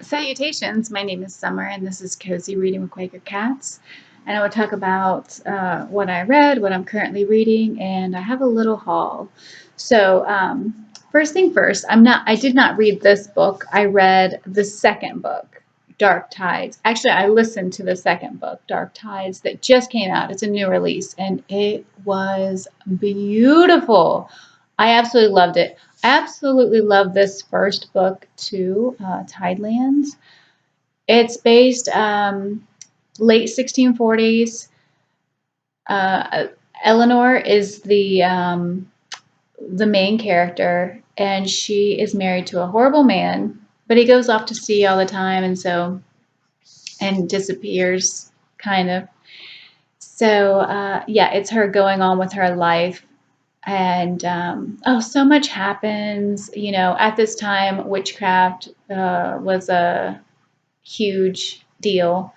Salutations, my name is Summer, and this is Cozy Reading with Quaker Cats. And I will talk about what I read, what I'm currently reading, and I have a little haul. First thing first, I did not read this book. I read the second book, Dark Tides. Actually, I listened to the second book, Dark Tides, that just came out. It's a new release, and it was beautiful. I absolutely loved it. Absolutely love this first book too, Tidelands. It's based late 1640s. Uh, Eleanor is the main character, and she is married to a horrible man, but he goes off to sea all the time, and disappears, kind of. Yeah, it's her going on with her life. And so much happens. At this time, witchcraft was a huge deal,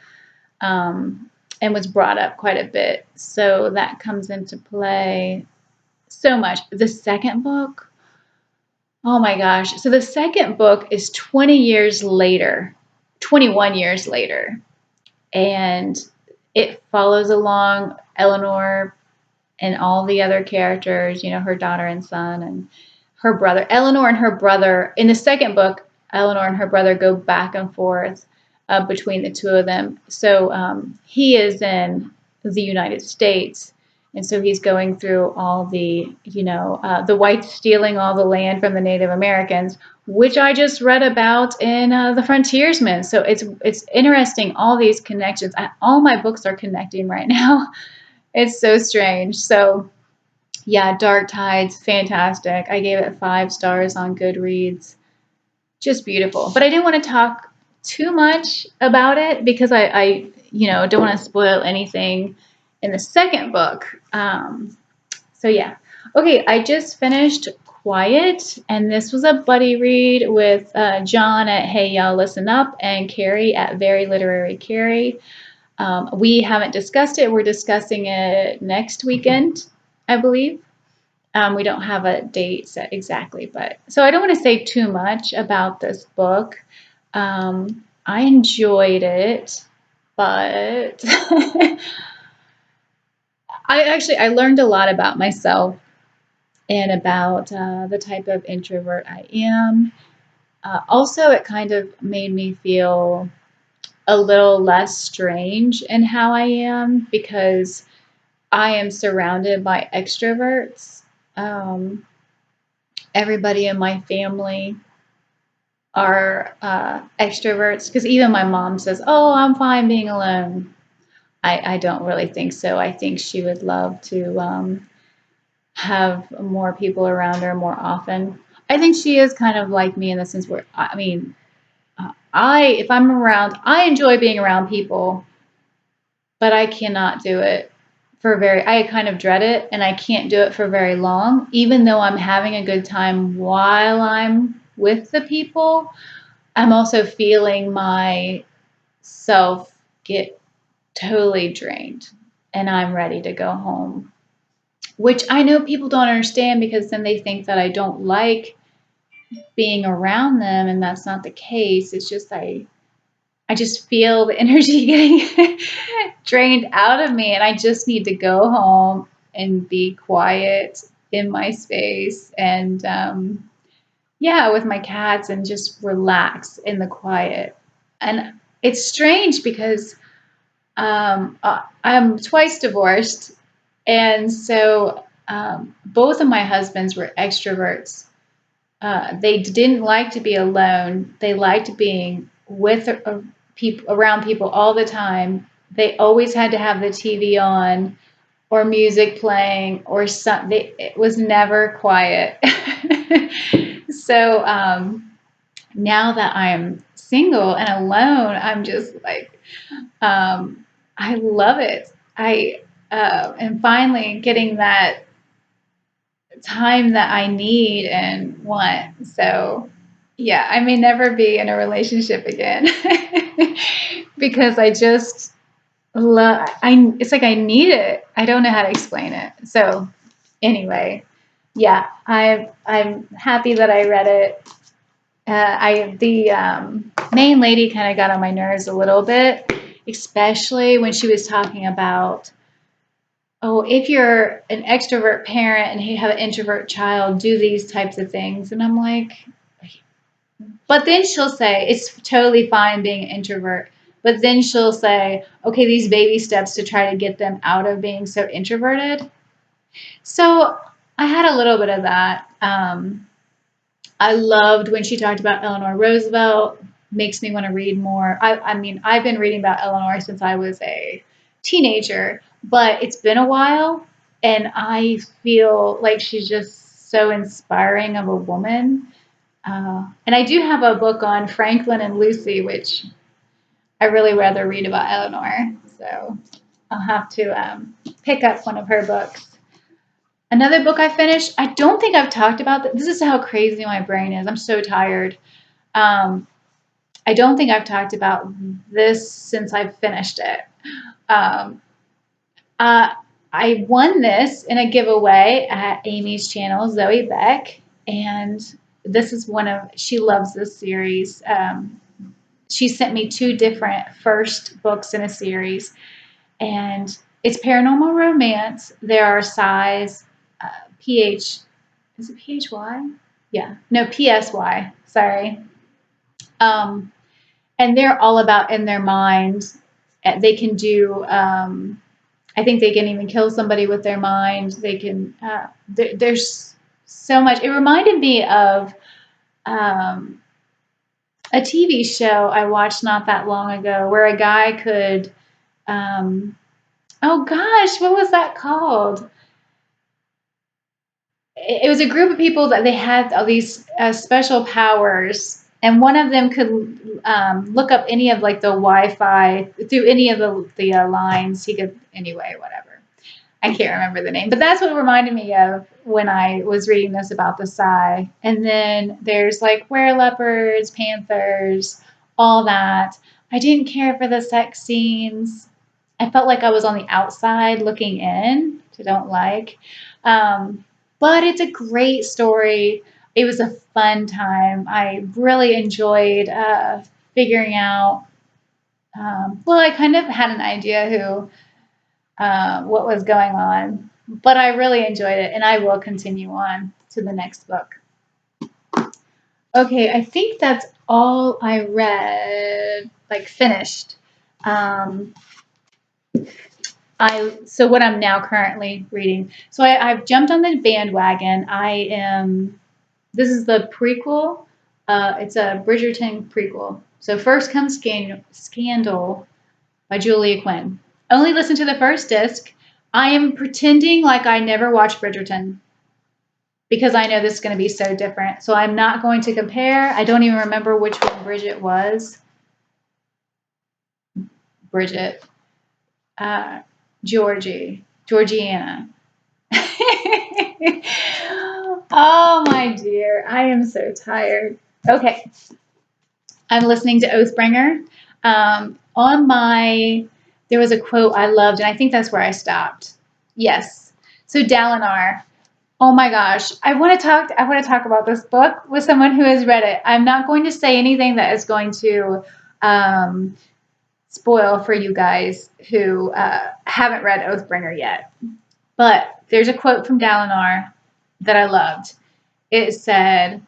and was brought up quite a bit. So that comes into play so much. The second book, oh my gosh. So the second book is 20 years later, 21 years later, and it follows along Eleanor and all the other characters, her daughter and son and her brother. Eleanor and her brother, in the second book, Eleanor and her brother go back and forth between the two of them. So he is in the United States, and so he's going through all the whites stealing all the land from the Native Americans, which I just read about in The Frontiersman. So it's interesting, all these connections. All my books are connecting right now. It's so strange. So, yeah, Dark Tides, fantastic. I gave it 5 stars on Goodreads. Just beautiful. But I didn't want to talk too much about it because I don't want to spoil anything in the second book. Yeah. Okay, I just finished Quiet, and this was a buddy read with John at Hey Y'all Listen Up and Carrie at Very Literary Carrie. We haven't discussed it. We're discussing it next weekend, I believe. We don't have a date set exactly, but so I don't want to say too much about this book. I enjoyed it, but I learned a lot about myself and about the type of introvert I am. Also, it kind of made me feel a little less strange in how I am because I am surrounded by extroverts. Everybody in my family are extroverts because even my mom says, "Oh, I'm fine being alone." I don't really think so. I think she would love to have more people around her more often. I think she is kind of like me in the sense where, I mean, if I'm around, I enjoy being around people, but I cannot do it I kind of dread it and I can't do it for very long, even though I'm having a good time while I'm with the people. I'm also feeling myself get totally drained and I'm ready to go home, which I know people don't understand because then they think that I don't like being around them, and that's not the case. It's just I just feel the energy getting drained out of me, and I just need to go home and be quiet in my space and, yeah, with my cats and just relax in the quiet. And it's strange because I'm twice divorced, and so both of my husbands were extroverts. They didn't like to be alone. They liked being with people around people all the time. They always had to have the TV on or music playing or something. It was never quiet. So now that I'm single and alone, I'm just like, I love it. I am finally getting that time that I need and want. So, yeah, I may never be in a relationship again because I just love. It's like I need it. I don't know how to explain it. So, anyway, yeah, I'm happy that I read it. The main lady kind of got on my nerves a little bit, especially when she was talking about, oh, if you're an extrovert parent and you have an introvert child, do these types of things. And I'm like, but then she'll say, it's totally fine being an introvert. But then she'll say, okay, these baby steps to try to get them out of being so introverted. So I had a little bit of that. I loved when she talked about Eleanor Roosevelt. Makes me want to read more. I mean, I've been reading about Eleanor since I was a teenager, but it's been a while, and I feel like she's just so inspiring of a woman. And I do have a book on Franklin and Lucy, which I really rather read about Eleanor. So I'll have to pick up one of her books. Another book I finished, I don't think I've talked about this. This is how crazy my brain is. I'm so tired. I don't think I've talked about this since I've finished it. Um, I won this in a giveaway at Amy's channel, Zoe Beck, and this is she loves this series. She sent me 2 different first books in a series, and it's Paranormal Romance. There are size PH, is it PHY? Yeah, no, PSY, sorry. And they're all about in their mind. They can do, I think they can even kill somebody with their mind. They can, there's so much. It reminded me of a TV show I watched not that long ago where a guy could, oh gosh, what was that called? It was a group of people that they had all these special powers, and one of them could look up any of like the Wi-Fi through any of the lines. He could anyway, whatever. I can't remember the name, but that's what it reminded me of when I was reading this about the Psy. And then there's like were-leopards, panthers, all that. I didn't care for the sex scenes. I felt like I was on the outside looking in, which I don't like. But it's a great story. It was a fun time. I really enjoyed figuring out. Well, I kind of had an idea what was going on, but I really enjoyed it, and I will continue on to the next book. Okay, I think that's all I read, like finished. So what I'm now currently reading. So I've jumped on the bandwagon. This is the prequel. It's a Bridgerton prequel. So first comes Scandal by Julia Quinn. Only listen to the first disc. I am pretending like I never watched Bridgerton because I know this is going to be so different. So I'm not going to compare. I don't even remember which one Bridget was. Bridget. Georgiana. Oh my dear, I am so tired. Okay, I'm listening to Oathbringer. There was a quote I loved, and I think that's where I stopped. Yes. So Dalinar. Oh my gosh, I want to talk about this book with someone who has read it. I'm not going to say anything that is going to spoil for you guys who haven't read Oathbringer yet. But there's a quote from Dalinar that I loved. It said,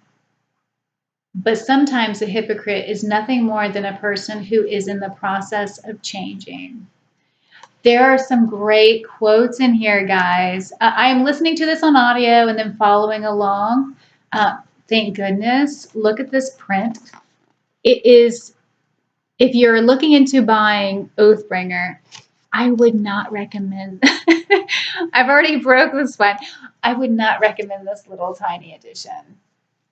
"But sometimes a hypocrite is nothing more than a person who is in the process of changing." There are some great quotes in here, guys. I am listening to this on audio and then following along. Thank goodness. Look at this print. It is, if you're looking into buying Oathbringer, I would not recommend. I've already broke this one. I would not recommend this little tiny edition.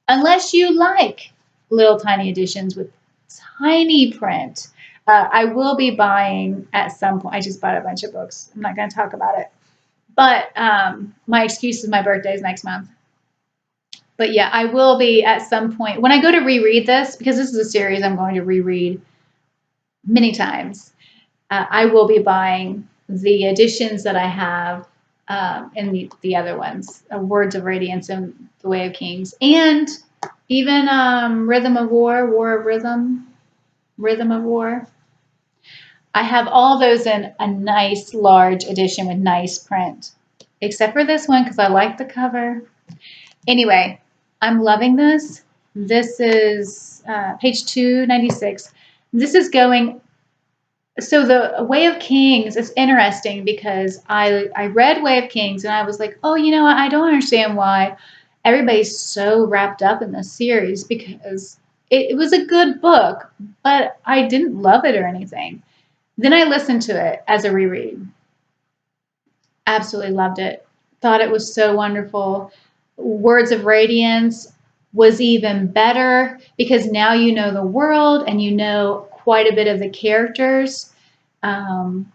Unless you like little tiny editions with tiny print. I will be buying at some point. I just bought a bunch of books. I'm not going to talk about it. But my excuse is my birthday is next month. But yeah, I will be at some point. When I go to reread this, because this is a series I'm going to reread many times, I will be buying the editions that I have and the other ones, Words of Radiance and The Way of Kings. And Even Rhythm of War, War of Rhythm, Rhythm of War. I have all those in a nice large edition with nice print, except for this one because I like the cover. Anyway, I'm loving this. This is page 296. This is going. So the Way of Kings is interesting because I read Way of Kings and I was like, oh, you know what? I don't understand why everybody's so wrapped up in this series because it was a good book, but I didn't love it or anything. Then I listened to it as a reread. Absolutely loved it. Thought it was so wonderful. Words of Radiance was even better because now you know the world and you know quite a bit of the characters. Um,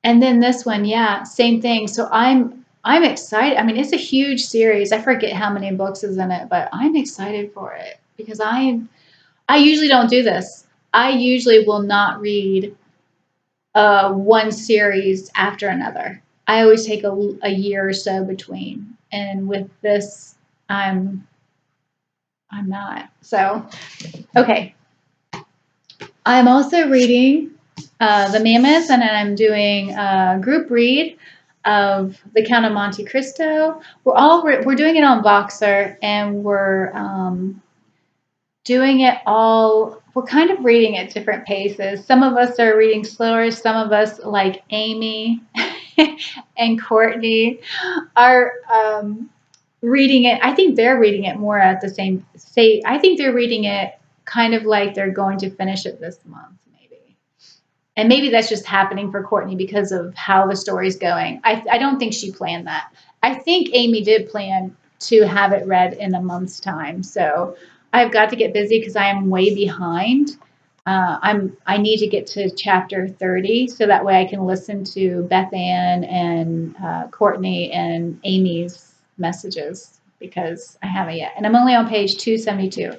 and then this one, yeah, same thing. So I'm excited. I mean, it's a huge series. I forget how many books is in it, but I'm excited for it because I usually don't do this. I usually will not read one series after another. I always take a year or so between, and with this, I'm I'm not. So okay, I'm also reading The Mammoth, and then I'm doing a group read of The Count of Monte Cristo. We're doing it on Voxer, and we're doing it all. We're kind of reading at different paces. Some of us are reading slower. Some of us, like Amy and Courtney, are reading it. I think they're reading it more at the same. Say, I think they're reading it kind of like they're going to finish it this month, maybe. And maybe that's just happening for Courtney because of how the story's going. I don't think she planned that. I think Amy did plan to have it read in a month's time. So I've got to get busy because I am way behind. I need to get to chapter 30 so that way I can listen to Bethanne and Courtney and Amy's messages because I haven't yet. And I'm only on page 272.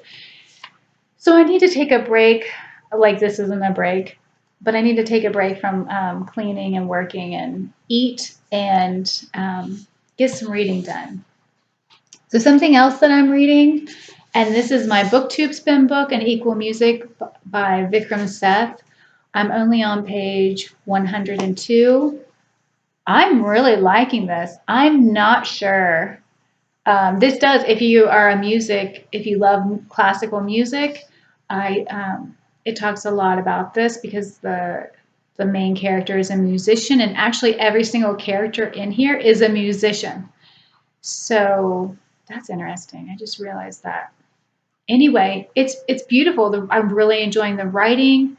So I need to take a break. Like this isn't a break, but I need to take a break from cleaning and working and eat and get some reading done. So something else that I'm reading, and this is my Booktube spin book, and Equal Music by Vikram Seth. I'm only on page 102. I'm really liking this. I'm not sure. This does, if you are if you love classical music, it talks a lot about this because the main character is a musician, and actually every single character in here is a musician. So that's interesting. I just realized that. Anyway, it's beautiful. I'm really enjoying the writing.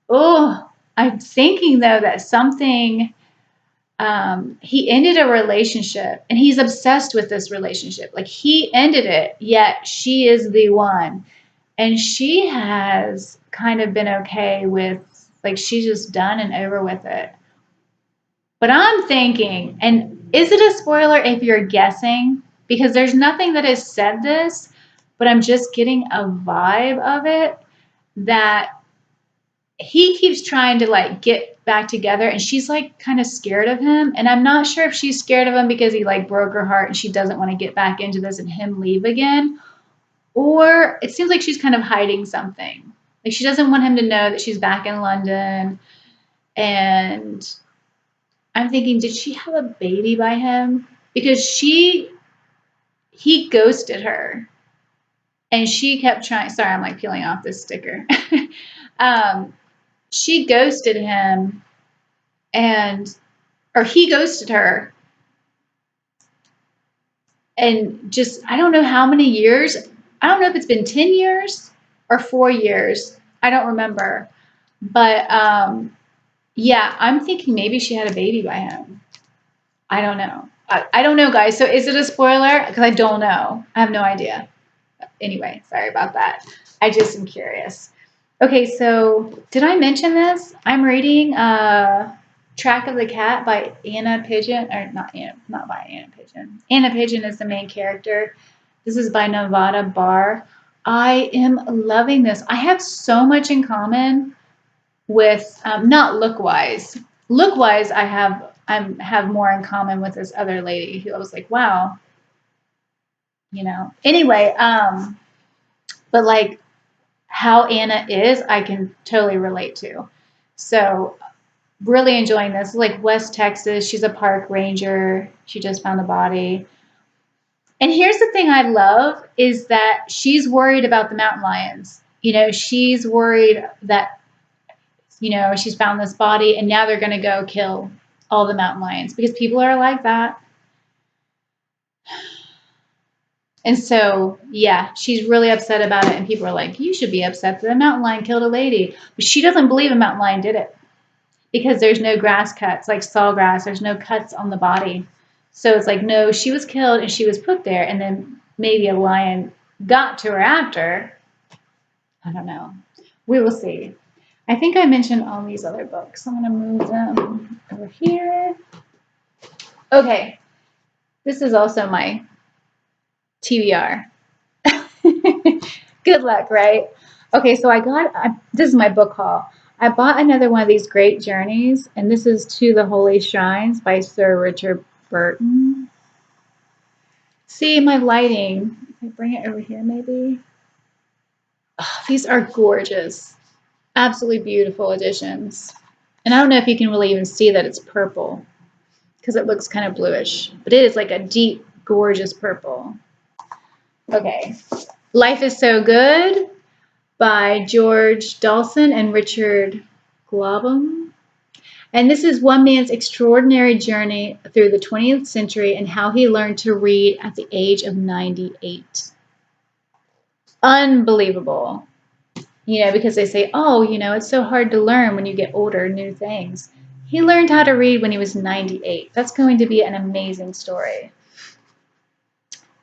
Oh, I'm thinking though that something he ended a relationship and he's obsessed with this relationship. Like he ended it, yet she is the one. And she has kind of been okay with, like, she's just done and over with it. But I'm thinking, and is it a spoiler if you're guessing? Because there's nothing that has said this, but I'm just getting a vibe of it that he keeps trying to like get back together and she's like kind of scared of him. And I'm not sure if she's scared of him because he like broke her heart and she doesn't want to get back into this and him leave again. Or it seems like she's kind of hiding something. Like she doesn't want him to know that she's back in London. And I'm thinking, did she have a baby by him? Because he ghosted her and she kept trying. Sorry, I'm like peeling off this sticker. um, she ghosted him or he ghosted her. And just, I don't know how many years. I don't know if it's been 10 years or 4 years. I don't remember. But yeah, I'm thinking maybe she had a baby by him. I don't know. I don't know, guys. So is it a spoiler? Because I don't know. I have no idea. Anyway, sorry about that. I just am curious. Okay, so did I mention this? I'm reading Track of the Cat by Anna Pigeon, or not by Anna Pigeon. Anna Pigeon is the main character. This is by Nevada Barr. I am loving this. I have so much in common with not look wise. Look wise, I have more in common with this other lady who I was like, wow, you know. Anyway, But like how Anna is, I can totally relate to. So really enjoying this. Like West Texas, she's a park ranger. She just found the body. And here's the thing I love is that she's worried about the mountain lions. She's worried that, she's found this body and now they're going to go kill all the mountain lions because people are like that. And so, yeah, she's really upset about it. And people are like, you should be upset that a mountain lion killed a lady. But she doesn't believe a mountain lion did it because there's no grass cuts, like sawgrass. There's no cuts on the body. So it's like, no, she was killed and she was put there. And then maybe a lion got to her after. I don't know. We will see. I think I mentioned all these other books. I'm going to move them over here. Okay. This is also my TBR. Good luck, right? Okay, so this is my book haul. I bought another one of these Great Journeys, and this is To the Holy Shrines by Sir Richard Burton. See my lighting. If I bring it over here, maybe. Oh, these are gorgeous. Absolutely beautiful editions. And I don't know if you can really even see that it's purple because it looks kind of bluish, but it is like a deep, gorgeous purple. Okay. Life is So Good by George Dawson and Richard Globham. And this is one man's extraordinary journey through the 20th century and how he learned to read at the age of 98. Unbelievable. Because they say, oh, it's so hard to learn when you get older, new things. He learned how to read when he was 98. That's going to be an amazing story.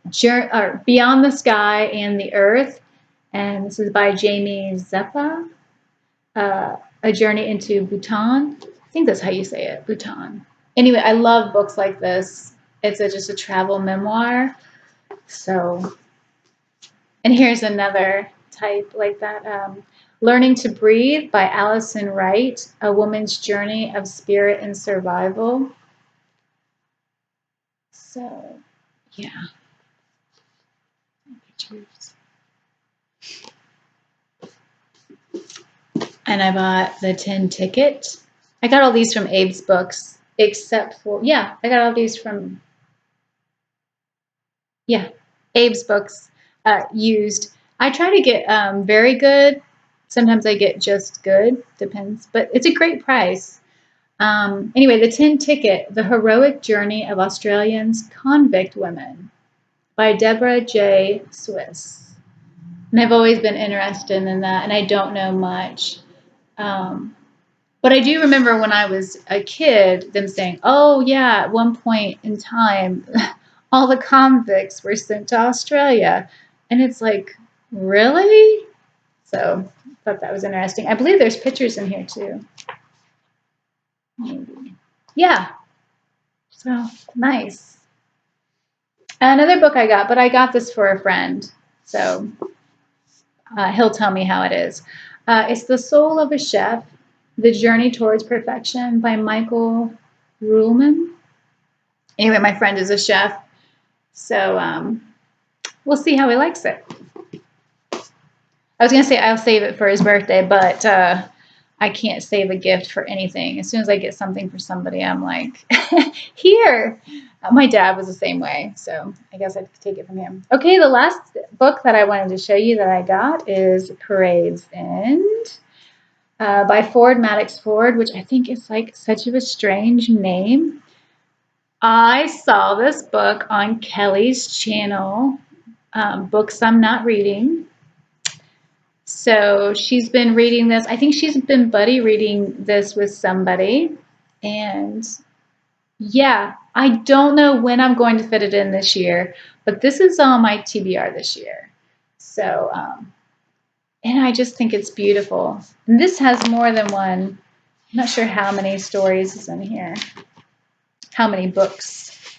Beyond the Sky and the Earth, and this is by Jamie Zeppa, A Journey into Bhutan. I think that's how you say it, Bhutan. Anyway, I love books like this. It's just a travel memoir. So, and here's another type like that. Learning to Breathe by Allison Wright, A Woman's Journey of Spirit and Survival. So, yeah. Pictures. And I bought The Tin Ticket. I got all these from Abe's books, except for, I got all these from, Abe's books used. I try to get very good. Sometimes I get just good, depends, but it's a great price. Anyway, The Tin Ticket, The Heroic Journey of Australians Convict Women by Deborah J. Swiss. And I've always been interested in that, and I don't know much. But I do remember when I was a kid, them saying, oh, yeah, at one point in time, all the convicts were sent to Australia. And it's like, really? So I thought that was interesting. I believe there's pictures in here, too. Maybe. Yeah. So nice. Another book I got, but I got this for a friend. So he'll tell me how it is. It's The Soul of a Chef, The Journey Towards Perfection by Michael Ruhlman. Anyway, my friend is a chef, so we'll see how he likes it. I was going to say I'll save it for his birthday, but I can't save a gift for anything. As soon as I get something for somebody, I'm like, here. My dad was the same way, so I guess I have to take it from him. Okay, the last book that I wanted to show you that I got is Parade's End by Ford Maddox Ford, which I think is like such of a strange name. I saw this book on Kelly's channel, Books I'm Not Reading. So she's been reading this. I think she's been buddy reading this with somebody. And yeah, I don't know when I'm going to fit it in this year, but this is on my TBR this year. So, and I just think it's beautiful. And this has more than one. I'm not sure how many stories is in here. How many books?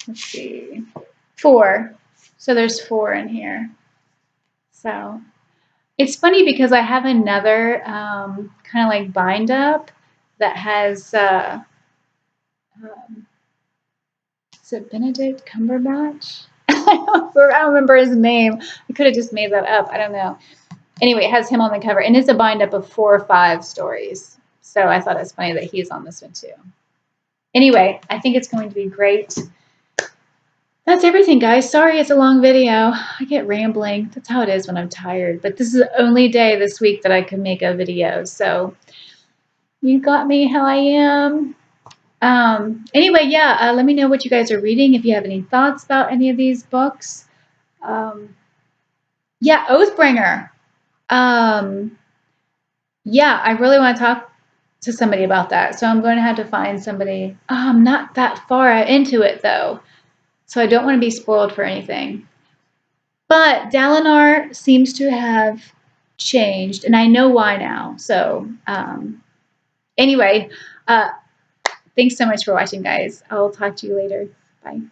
Let's see. 4. So there's 4 in here. So it's funny because I have another kind of like bind up that has, is it Benedict Cumberbatch? don't remember his name. I could have just made that up. I don't know. Anyway, it has him on the cover, and it's a bind up of 4 or 5 stories. So I thought it's funny that he's on this one too. Anyway, I think it's going to be great. That's everything, guys. Sorry it's a long video. I get rambling. That's how it is when I'm tired. But this is the only day this week that I can make a video. So you got me how I am. Anyway, yeah, let me know what you guys are reading. If you have any thoughts about any of these books. Yeah, Oathbringer. Yeah, I really want to talk to somebody about that. So I'm going to have to find somebody. I'm not that far into it, though. So I don't want to be spoiled for anything. But Dalinar seems to have changed, and I know why now. So anyway, thanks so much for watching, guys. I'll talk to you later. Bye.